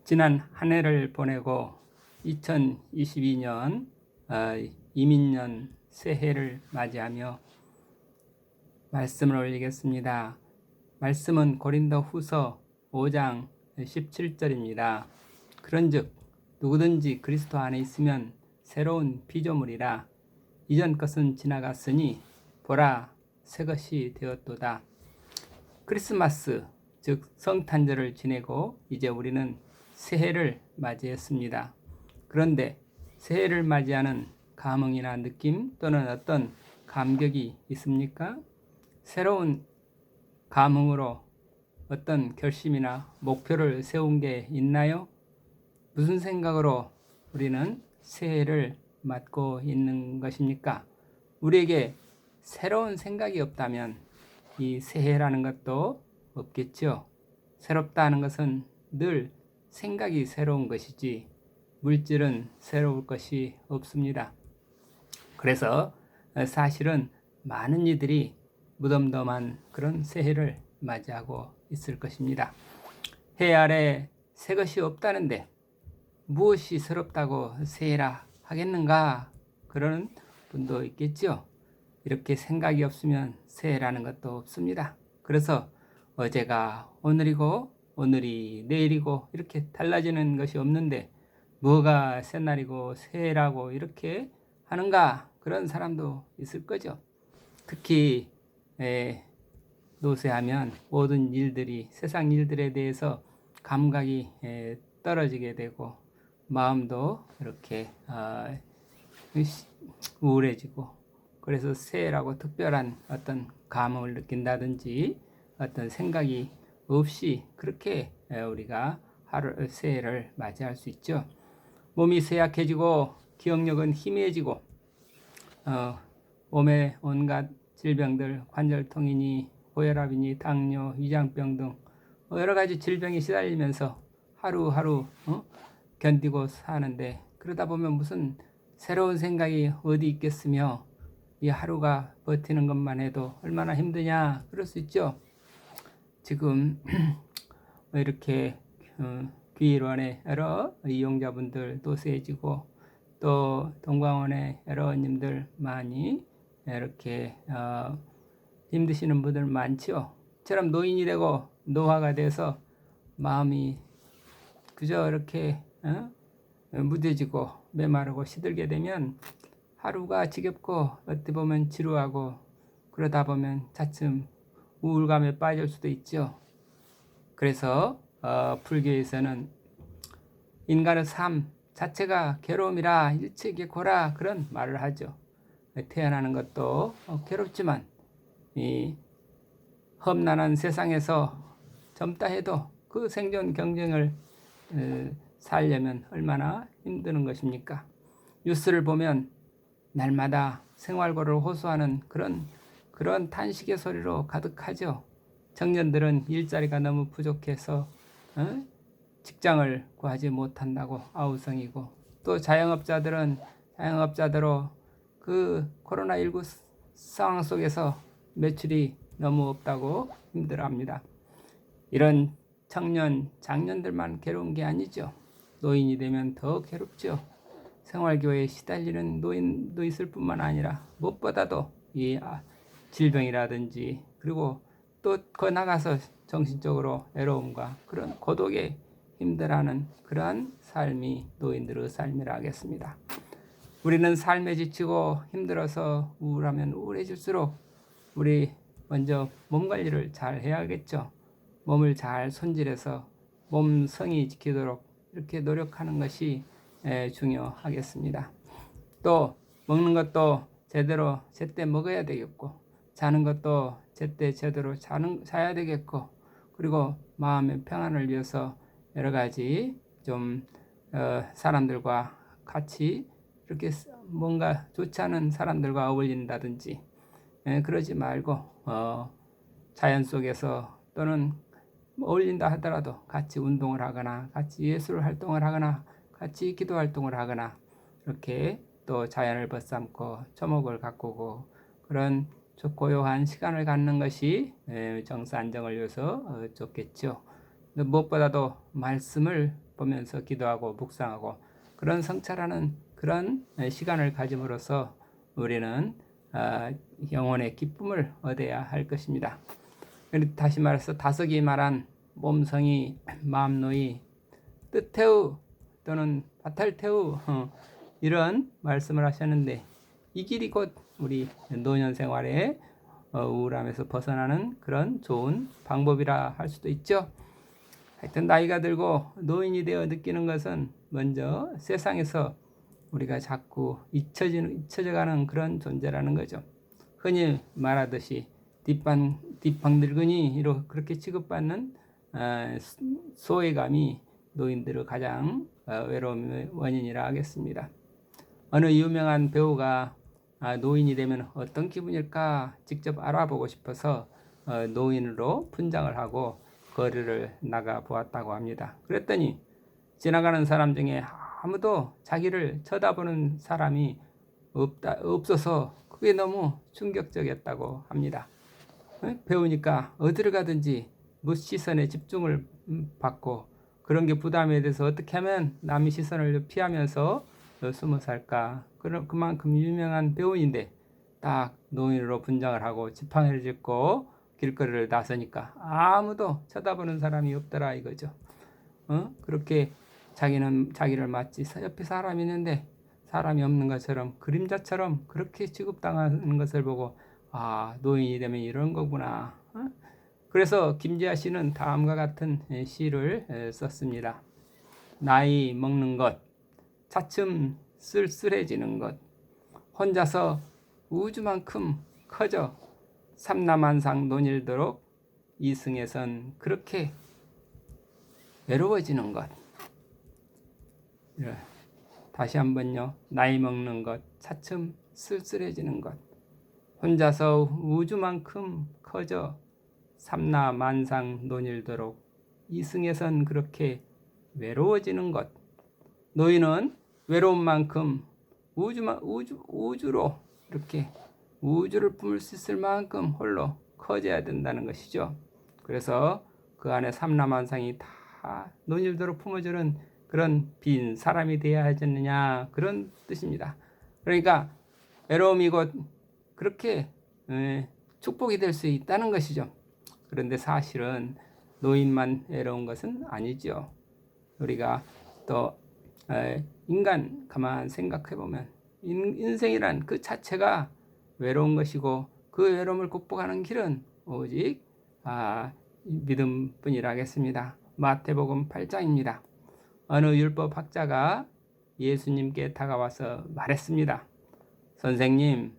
지난 한 해를 보내고 2022년 이민년 새해를 맞이하며 말씀을 올리겠습니다. 말씀은 고린도후서 5장 17절입니다. 그런즉 누구든지 그리스도 안에 있으면 새로운 피조물이라 이전 것은 지나갔으니 보라 새 것이 되었도다. 크리스마스 즉 성탄절을 지내고 이제 우리는 새해를 맞이했습니다. 그런데 새해를 맞이하는 감흥이나 느낌 또는 어떤 감격이 있습니까? 새로운 감흥으로 어떤 결심이나 목표를 세운 게 있나요? 무슨 생각으로 우리는 새해를 맞고 있는 것입니까? 우리에게 새로운 생각이 없다면 이 새해라는 것도 없겠죠. 새롭다 는 것은 늘 생각이 새로운 것이지 물질은 새로울 것이 없습니다. 그래서 사실은 많은 이들이 무덤덤한 그런 새해를 맞이하고 있을 것입니다. 해 아래 새 것이 없다는데 무엇이 새롭다고 새해라 하겠는가? 그러는 분도 있겠죠. 이렇게 생각이 없으면 새해라는 것도 없습니다. 그래서 어제가 오늘이고 오늘이 내일이고 이렇게 달라지는 것이 없는데 뭐가 새날이고 새해라고 이렇게 하는가? 그런 사람도 있을 거죠. 특히 노쇠하면 모든 일들이 세상 일들에 대해서 감각이 떨어지게 되고 마음도 이렇게 우울해지고 그래서 새해라고 특별한 어떤 감흥을 느낀다든지 어떤 생각이 없이 그렇게 우리가 새해를 맞이할 수 있죠. 몸이 쇠약해지고 기억력은 희미해지고 몸의 온갖 질병들 관절통이니 고혈압이니 당뇨, 위장병 등 여러 가지 질병이 시달리면서 하루하루 견디고 사는데 그러다 보면 무슨 새로운 생각이 어디 있겠으며 이 하루가 버티는 것만 해도 얼마나 힘드냐 그럴 수 있죠. 지금 이렇게 귀일원의 여러 이용자분들 노쇠해지고 또 동광원의 여러님들 많이 이렇게 힘드시는 분들 많죠. 처럼 노인이 되고 노화가 돼서 마음이 그저 이렇게 무뎌지고 메마르고 시들게 되면 하루가 지겹고 어떻게 보면 지루하고 그러다 보면 차츰 우울감에 빠질 수도 있죠. 그래서 불교에서는 인간의 삶 자체가 괴로움이라 일체계고라 그런 말을 하죠. 태어나는 것도 괴롭지만 이 험난한 세상에서 젊다 해도 그 생존 경쟁을 살려면 얼마나 힘드는 것입니까? 뉴스를 보면 날마다 생활고를 호소하는 그런 탄식의 소리로 가득하죠. 청년들은 일자리가 너무 부족해서 직장을 구하지 못한다고 아우성이고 또 자영업자들은 자영업자대로 그 코로나19 상황 속에서 매출이 너무 없다고 힘들어합니다. 이런 청년, 장년들만 괴로운 게 아니죠. 노인이 되면 더 괴롭죠. 생활교회에 시달리는 노인도 있을 뿐만 아니라 무엇보다도 이 질병이라든지 그리고 또 거 나가서 정신적으로 외로움과 그런 고독에 힘들어하는 그러한 삶이 노인들의 삶이라 하겠습니다. 우리는 삶에 지치고 힘들어서 우울하면 우울해질수록 우리 먼저 몸 관리를 잘 해야겠죠. 몸을 잘 손질해서 몸 성이 지키도록 이렇게 노력하는 것이 중요하겠습니다. 또 먹는 것도 제대로 제때 먹어야 되겠고 자는 것도 제때 제대로 자야 되겠고 그리고 마음의 평안을 위해서 여러 가지 좀 사람들과 같이 이렇게 뭔가 좋지 않은 사람들과 어울린다든지 그러지 말고 자연 속에서 또는 어울린다 하더라도 같이 운동을 하거나 같이 예술 활동을 하거나 같이 기도 활동을 하거나 이렇게 또 자연을 벗삼고 초목을 가꾸고 그런 고요한 시간을 갖는 것이 정서 안정을 위해서 좋겠죠. 무엇보다도 말씀을 보면서 기도하고 묵상하고 그런 성찰하는 그런 시간을 가짐으로써 우리는 영혼의 기쁨을 얻어야 할 것입니다. 다시 말해서 다섯이 말한 몸성이, 마음노이, 뜻태우 또는 바탈태우 이런 말씀을 하셨는데 이 길이 곧 우리 노년 생활의 우울함에서 벗어나는 그런 좋은 방법이라 할 수도 있죠. 하여튼 나이가 들고 노인이 되어 느끼는 것은 먼저 세상에서 우리가 자꾸 잊혀져가는 그런 존재라는 거죠. 흔히 말하듯이 뒷방 늙은이로 그렇게 취급받는 소외감이 노인들의 가장 외로움의 원인이라 하겠습니다. 어느 유명한 배우가 노인이 되면 어떤 기분일까 직접 알아보고 싶어서 노인으로 분장을 하고 거리를 나가 보았다고 합니다. 그랬더니 지나가는 사람 중에 아무도 자기를 쳐다보는 사람이 없어서 그게 너무 충격적이었다고 합니다. 배우니까 어디를 가든지 시선에 집중을 받고 그런 게 부담이 돼서 어떻게 하면 남의 시선을 피하면서 숨어 살까. 그만큼 유명한 배우인데 딱 노인으로 분장을 하고 지팡이를 짚고 길거리를 나서니까 아무도 쳐다보는 사람이 없더라 이거죠. 그렇게 자기는 자기를 마치 옆에 사람이 있는데 사람이 없는 것처럼 그림자처럼 그렇게 취급당하는 것을 보고 노인이 되면 이런 거구나. 그래서 김지아 씨는 다음과 같은 시를 썼습니다. 나이 먹는 것, 차츰 쓸쓸해지는 것, 혼자서 우주만큼 커져 삼라만상 논일도록 이승에선 그렇게 외로워지는 것. 다시 한번요. 나이 먹는 것, 차츰 쓸쓸해지는 것, 혼자서 우주만큼 커져 삼라만상 논일도록 이승에선 그렇게 외로워지는 것. 노인은 외로운 만큼 우주로 이렇게 우주를 품을 수 있을 만큼 홀로 커져야 된다는 것이죠. 그래서 그 안에 삼라만상이 다 논일도록 품어주는 그런 빈 사람이 되어야 하지 않느냐 그런 뜻입니다. 그러니까 외로움이 곧 그렇게 축복이 될 수 있다는 것이죠. 그런데 사실은 노인만 외로운 것은 아니죠. 우리가 또 인간 가만 생각해 보면 인생이란 그 자체가 외로운 것이고 그 외로움을 극복하는 길은 오직 믿음뿐이라 하겠습니다. 마태복음 8장입니다. 어느 율법학자가 예수님께 다가와서 말했습니다. 선생님,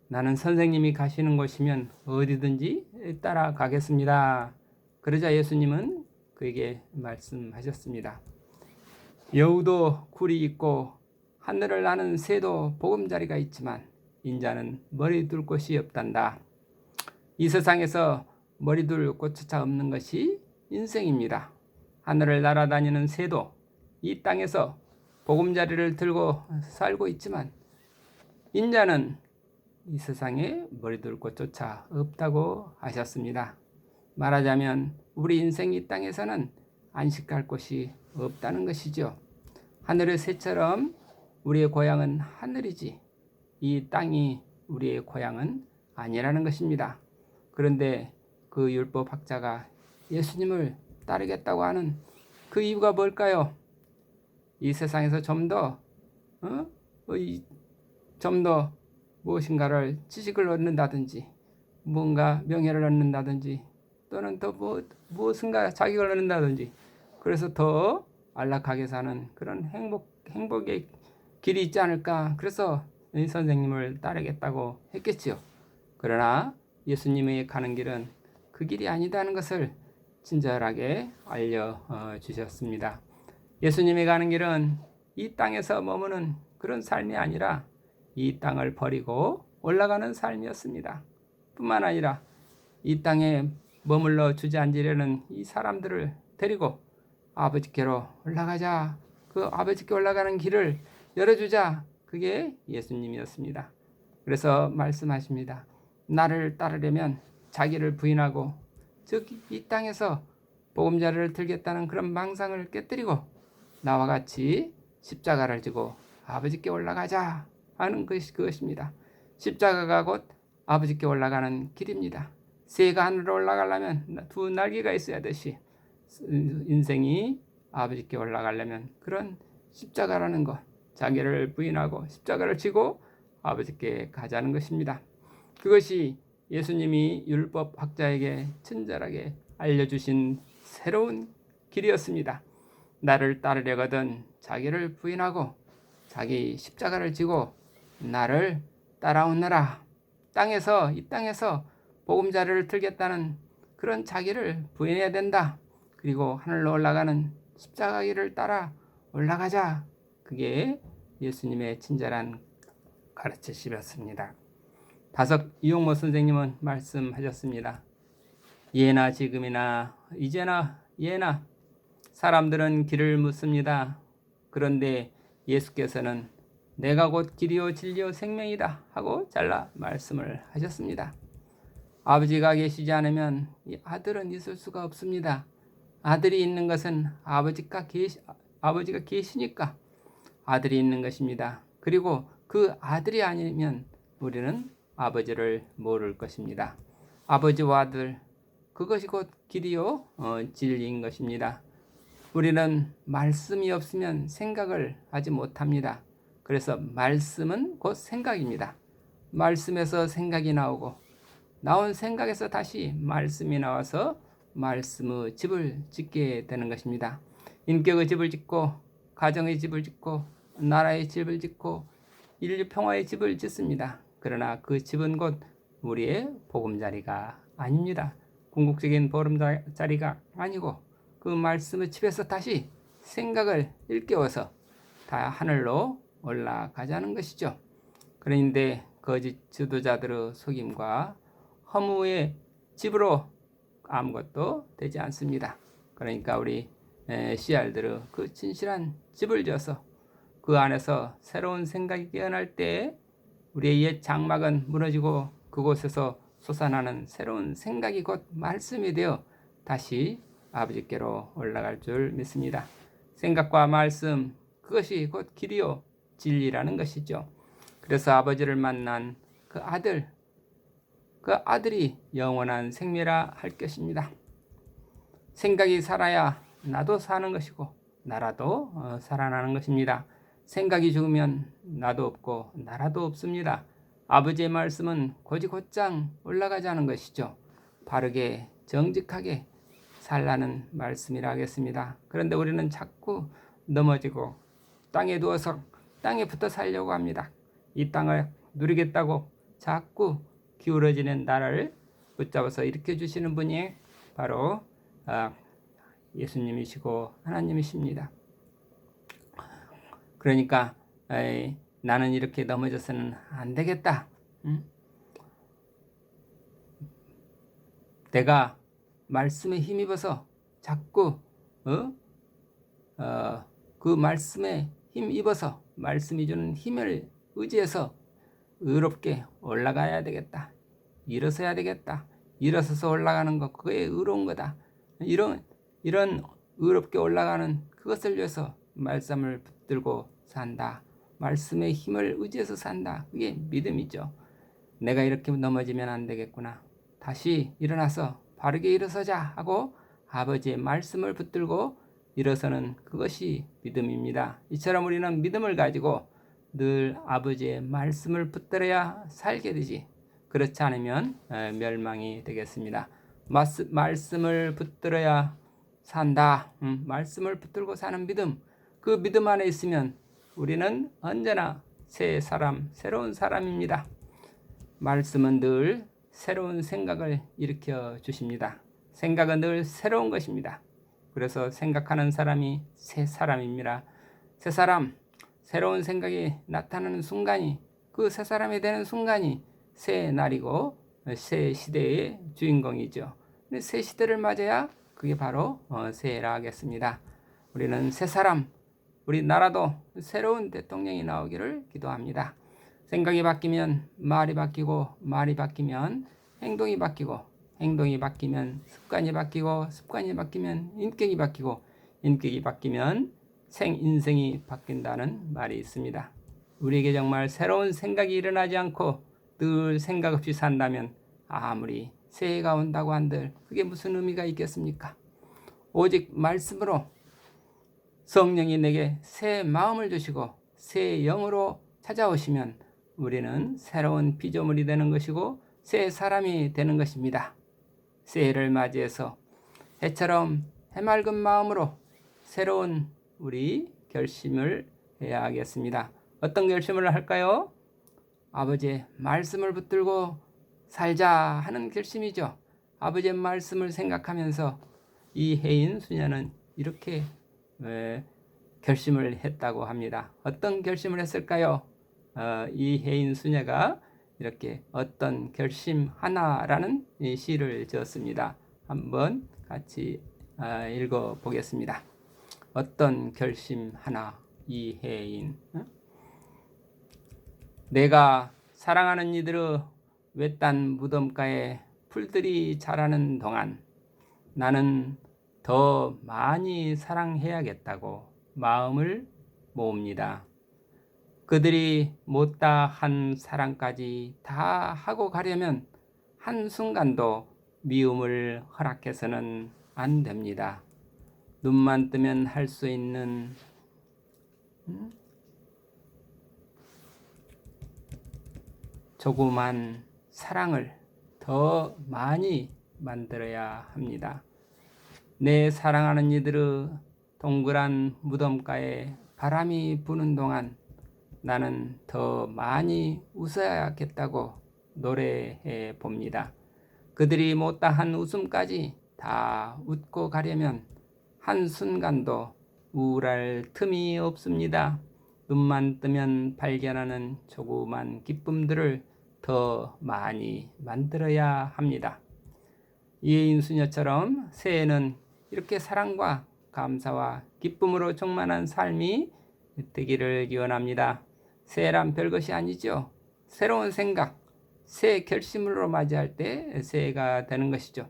나는 선생님이 가시는 곳이면 어디든지 따라가겠습니다. 그러자 예수님은 그에게 말씀하셨습니다. 여우도 굴이 있고 하늘을 나는 새도 보금자리가 있지만 인자는 머리 둘 곳이 없단다. 이 세상에서 머리 둘 곳조차 없는 것이 인생입니다. 하늘을 날아다니는 새도 이 땅에서 보금자리를 들고 살고 있지만 인자는 이 세상에 머리 둘 곳조차 없다고 하셨습니다. 말하자면 우리 인생 이 땅에서는 안식할 곳이 없다는 것이죠. 하늘의 새처럼 우리의 고향은 하늘이지 이 땅이 우리의 고향은 아니라는 것입니다. 그런데 그 율법학자가 예수님을 따르겠다고 하는 그 이유가 뭘까요? 이 세상에서 좀 더 무엇인가를 지식을 얻는다든지 뭔가 명예를 얻는다든지 또는 더 무엇인가 자격을 얻는다든지 그래서 더 안락하게 사는 그런 행복의 길이 있지 않을까. 그래서 이 선생님을 따르겠다고 했겠지요. 그러나 예수님이 가는 길은 그 길이 아니다는 것을 친절하게 알려주셨습니다. 예수님이 가는 길은 이 땅에서 머무는 그런 삶이 아니라 이 땅을 버리고 올라가는 삶이었습니다. 뿐만 아니라 이 땅에 머물러 주저앉으려는 이 사람들을 데리고 아버지께로 올라가자. 그 아버지께 올라가는 길을 열어주자. 그게 예수님이었습니다. 그래서 말씀하십니다. 나를 따르려면 자기를 부인하고 즉 이 땅에서 보금자리를 들겠다는 그런 망상을 깨뜨리고 나와 같이 십자가를 지고 아버지께 올라가자 하는 것이 그것입니다. 십자가가 곧 아버지께 올라가는 길입니다. 새가 하늘로 올라가려면 두 날개가 있어야 되시, 인생이 아버지께 올라가려면 그런 십자가라는 것, 자기를 부인하고 십자가를 지고 아버지께 가자는 것입니다. 그것이 예수님이 율법학자에게 친절하게 알려주신 새로운 길이었습니다. 나를 따르려거든 자기를 부인하고 자기 십자가를 지고 나를 따라오너라. 이 땅에서 보금자리를 들겠다는 그런 자기를 부인해야 된다. 그리고 하늘로 올라가는 십자가 길을 따라 올라가자. 그게 예수님의 친절한 가르치심이었습니다. 다섯 이용모 선생님은 말씀하셨습니다. 예나 지금이나 이제나 예나 사람들은 길을 묻습니다. 그런데 예수께서는 내가 곧 길이요 진리요 생명이다 하고 잘라 말씀을 하셨습니다. 아버지가 계시지 않으면 이 아들은 있을 수가 없습니다. 아들이 있는 것은 아버지가 계시니까 아들이 있는 것입니다. 그리고 그 아들이 아니면 우리는 아버지를 모를 것입니다. 아버지와 아들, 그것이 곧 길이요 진리인 것입니다. 우리는 말씀이 없으면 생각을 하지 못합니다. 그래서 말씀은 곧 생각입니다. 말씀에서 생각이 나오고 나온 생각에서 다시 말씀이 나와서 말씀의 집을 짓게 되는 것입니다. 인격의 집을 짓고 가정의 집을 짓고 나라의 집을 짓고 인류 평화의 집을 짓습니다. 그러나 그 집은 곧 우리의 보금자리가 아닙니다. 궁극적인 보금자리가 아니고 그 말씀의 집에서 다시 생각을 일깨워서 다 하늘로 올라가자는 것이죠. 그런데 거짓 지도자들의 속임과 허무의 집으로 아무것도 되지 않습니다. 그러니까 우리 CR들의 그 진실한 집을 지어서 그 안에서 새로운 생각이 깨어날 때 우리의 옛 장막은 무너지고 그곳에서 솟아나는 새로운 생각이 곧 말씀이 되어 다시 아버지께로 올라갈 줄 믿습니다. 생각과 말씀, 그것이 곧 길이요 진리라는 것이죠. 그래서 아버지를 만난 그 아들이 영원한 생명이라 할 것입니다. 생각이 살아야 나도 사는 것이고 나라도 살아나는 것입니다. 생각이 죽으면 나도 없고 나라도 없습니다. 아버지의 말씀은 곧장 올라가자는 것이죠. 바르게 정직하게 살라는 말씀이라 하겠습니다. 그런데 우리는 자꾸 넘어지고 땅에 누워서 땅에 붙어 살려고 합니다. 이 땅을 누리겠다고 자꾸 기울어지는 나를 붙잡아서 일으켜 주시는 분이 바로 예수님이시고 하나님이십니다. 그러니까 나는 이렇게 넘어져서는 안 되겠다. 내가 말씀에 힘입어서 자꾸 그 말씀에 힘입어서 말씀이 주는 힘을 의지해서 의롭게 올라가야 되겠다. 일어서야 되겠다. 일어서서 올라가는 것, 그게 의로운 거다. 이런 의롭게 올라가는 그것을 위해서 말씀을 붙들고 산다. 말씀의 힘을 의지해서 산다. 그게 믿음이죠. 내가 이렇게 넘어지면 안 되겠구나. 다시 일어나서 바르게 일어서자 하고 아버지의 말씀을 붙들고 일어서는 그것이 믿음입니다. 이처럼 우리는 믿음을 가지고 늘 아버지의 말씀을 붙들어야 살게 되지. 그렇지 않으면 멸망이 되겠습니다. 말씀을 붙들어야 산다. 말씀을 붙들고 사는 믿음. 그 믿음 안에 있으면 우리는 언제나 새로운 사람입니다. 말씀은 늘 새로운 생각을 일으켜 주십니다. 생각은 늘 새로운 것입니다. 그래서 생각하는 사람이 새 사람입니다. 새 사람, 새로운 생각이 나타나는 순간이, 그 새 사람이 되는 순간이 새 날이고 새 시대의 주인공이죠. 새 시대를 맞아야 그게 바로 새해라 하겠습니다. 우리는 새 사람, 우리 나라도 새로운 대통령이 나오기를 기도합니다. 생각이 바뀌면 말이 바뀌고, 말이 바뀌면 행동이 바뀌고, 행동이 바뀌면 습관이 바뀌고, 습관이 바뀌면 인격이 바뀌고, 인격이 바뀌면 인생이 바뀐다는 말이 있습니다. 우리에게 정말 새로운 생각이 일어나지 않고 늘 생각 없이 산다면 아무리 새해가 온다고 한들 그게 무슨 의미가 있겠습니까? 오직 말씀으로 성령이 내게 새 마음을 주시고 새 영으로 찾아오시면 우리는 새로운 피조물이 되는 것이고 새 사람이 되는 것입니다. 새해를 맞이해서 해처럼 해맑은 마음으로 새로운 우리 결심을 해야 하겠습니다. 어떤 결심을 할까요? 아버지의 말씀을 붙들고 살자 하는 결심이죠. 아버지의 말씀을 생각하면서 이 해인 수녀는 이렇게 결심을 했다고 합니다. 어떤 결심을 했을까요? 이 해인 수녀가 이렇게 어떤 결심 하나라는 시를 지었습니다. 한번 같이 읽어 보겠습니다. 어떤 결심 하나 이 해인. 내가 사랑하는 이들의 외딴 무덤가에 풀들이 자라는 동안 나는 더 많이 사랑해야겠다고 마음을 모읍니다. 그들이 못다 한 사랑까지 다 하고 가려면 한순간도 미움을 허락해서는 안 됩니다. 눈만 뜨면 할 수 있는 조그만 사랑을 더 많이 만들어야 합니다. 내 사랑하는 이들의 동그란 무덤가에 바람이 부는 동안 나는 더 많이 웃어야겠다고 노래해 봅니다. 그들이 못다한 웃음까지 다 웃고 가려면 한순간도 우울할 틈이 없습니다. 눈만 뜨면 발견하는 조그만 기쁨들을 더 많이 만들어야 합니다. 이해인 수녀처럼 새해는 이렇게 사랑과 감사와 기쁨으로 충만한 삶이 되기를 기원합니다. 새해란 별것이 아니죠. 새로운 생각, 새 결심으로 맞이할 때 새해가 되는 것이죠.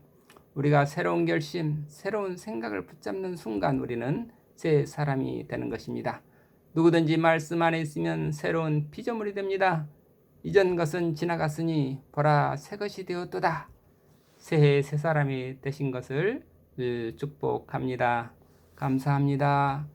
우리가 새로운 결심, 새로운 생각을 붙잡는 순간 우리는 새 사람이 되는 것입니다. 누구든지 말씀 안에 있으면 새로운 피조물이 됩니다. 이전 것은 지나갔으니 보라 새 것이 되었도다. 새해 새 사람이 되신 것을 축복합니다. 감사합니다.